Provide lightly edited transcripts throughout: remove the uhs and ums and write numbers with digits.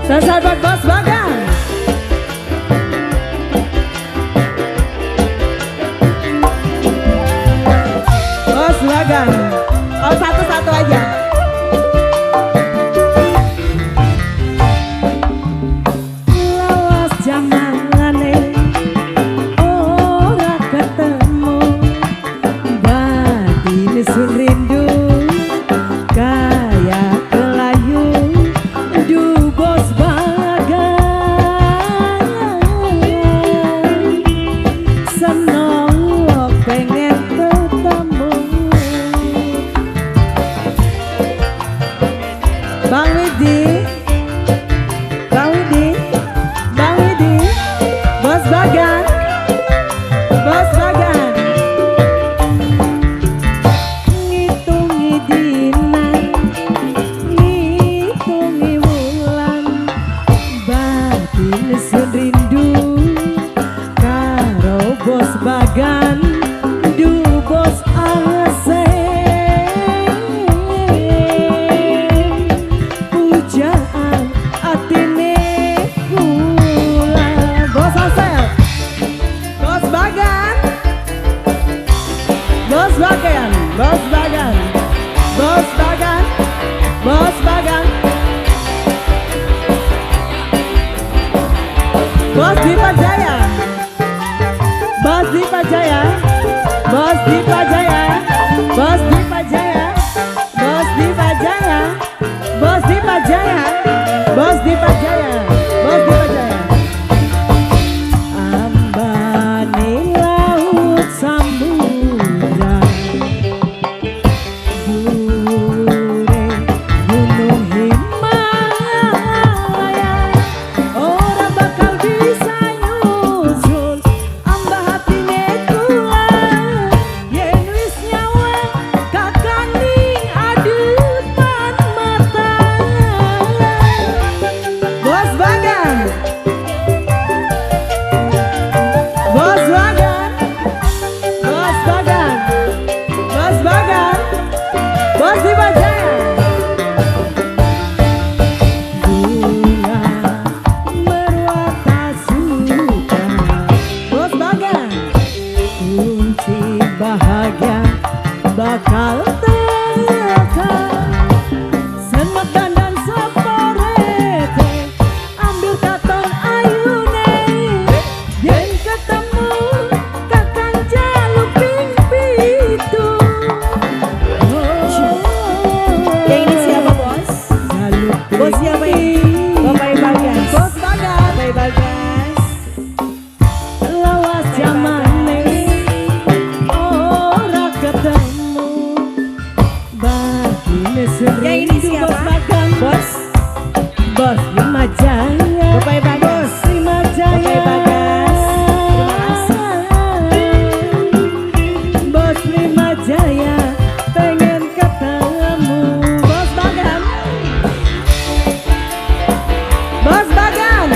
Spesial buat Bos Bagan. Bos Bagan. Oh, satu-satu aja. Lawas jamane ora ketemu, batine sun rindu kaya kelayu. Du Bos Bagan, seneng pengen ketemu. Bang Widi, Bang Widi, Bang Widi, Bos Bagan, Bos Bagan. Ngitungi dina, ngitungi wulan, batin sun rindu karo Bos Bagan. Du Bos asing, pujaan atine kula. Bos Asel, Bos Bagan, Bos Bagan, Bos Bagan, Bos Bagan, Bos Bagan. Bos Dipa Jaya, Bos Dipa Jaya, Bos Dipa Jaya, Bos Dipa Jaya, Bos Dipa Jaya, Bos Dipa Jaya, Bos Dipa Jaya, Bos Dipa Jaya. Ambane laut samudra, dure gunung Himalaya, ora bakal bisa nyusul ambah hatine kula. Yen wis nyawa kakaning adepan mata. Bos Bagan, Bos Bagan, Bos Bagan, Bos Bagan, Bos Dipa Jaya. Bunga merwata suka, Bos Bagan. Kunci bahagia bakal tekan. Semak dandan saporete, ambil katon ayune. Yen ketemu kakang jaluk ping pitu. Yang ini siapa bos? Jaluk Bos siapa ini? Bapak Bagas. Bos Bagan. Bapak Bagas. Lawas jamane ora ketemu, batine sun Yang ini rindu. siapa? Bos Bagan. Bos. Bos Lima Jaya, Bapak Bagas. Bos Lima Jaya, Bapak Bagas. Bos Lima Jaya pengen ketemu. Bos Bagan, Bos Bagan,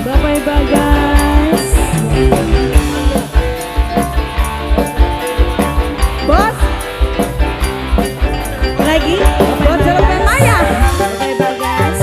Bapak Bagas. Bos, Lagi. Bos Jelek Maya. Bapak Bagas.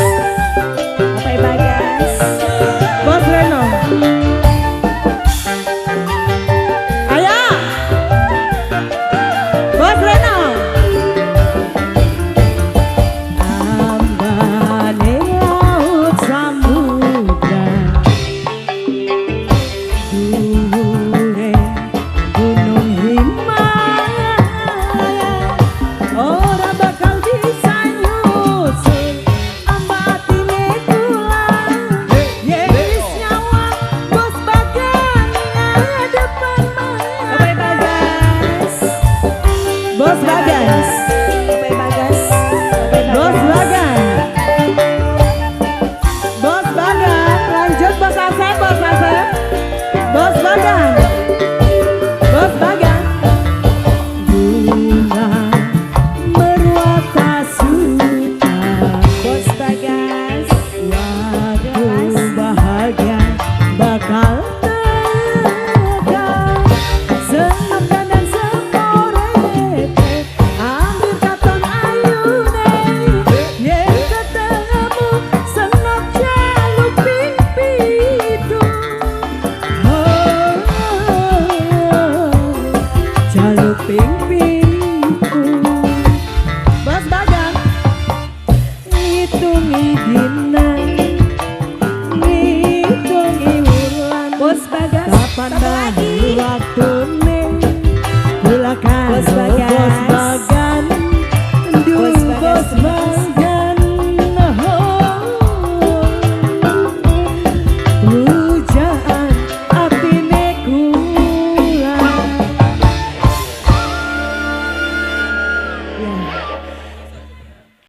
tambah waktu nih kula kan Bos Bagas.